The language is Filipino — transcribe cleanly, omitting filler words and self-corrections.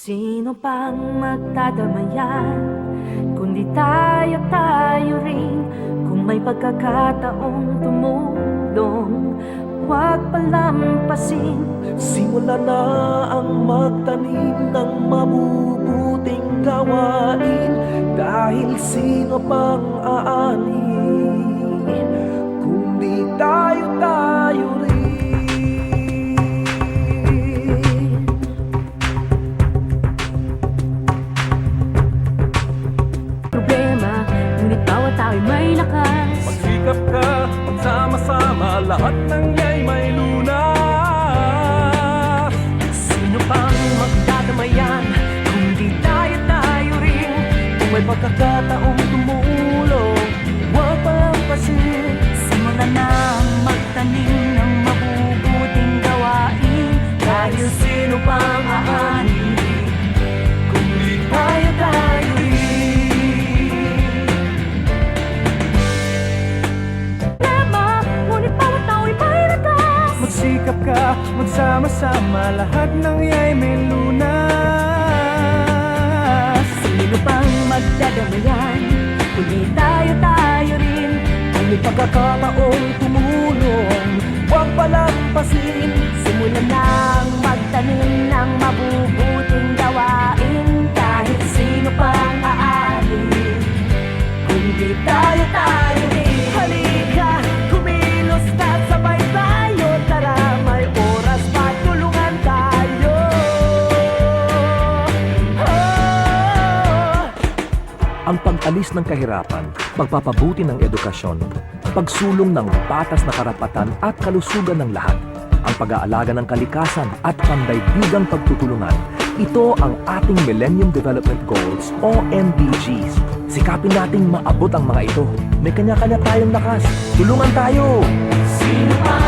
Sino pang magdadamayan, kundi tayo rin. Kung may pagkakataong tumulong, huwag palampasin. Simula na ang magtanim ng mabubuting gawain. Dahil sino pang aani, kundi tayo rin. Problema, ngunit bawat tao'y may lakas. Magsikap ka, magsama-sama, lahat ng iya'y may lunas. Sino pang magdadamayan, kundi tayo rin. Kung may pagkakataong tumulong, huwag palampasin. Simulan na magtanim ng mabubuting gawain. Dahil sino pang aani, Kundi tayo rin. Problema, ngunit bawat tao'y may lakas. magsikap ka, magsama-sama, lahat ng iya'y may lunas. Sino pang magdadamayan, kundi tayo rin. Kung may pagkakataong tumulong, huwag palampasin. Simulan nang magtanim ng mabubuting gawain. Kahit sino pang aani, kundi tayo rin. Halika, kumilos na sabay tayo. Tara, may oras pa, tulungan tayo. Oh! Ang pag-alis ng kahirapan, pagpapabuti ng edukasyon, pagsulong ng patas na karapatan at kalusugan ng lahat, ang pag-aalaga ng kalikasan at pandaigdigang pagtutulungan. Ito ang ating Millennium Development Goals o MDGs. Sikapin nating maabot ang mga ito. May kanya-kanya tayong lakas. Tulungan tayo! Sino pang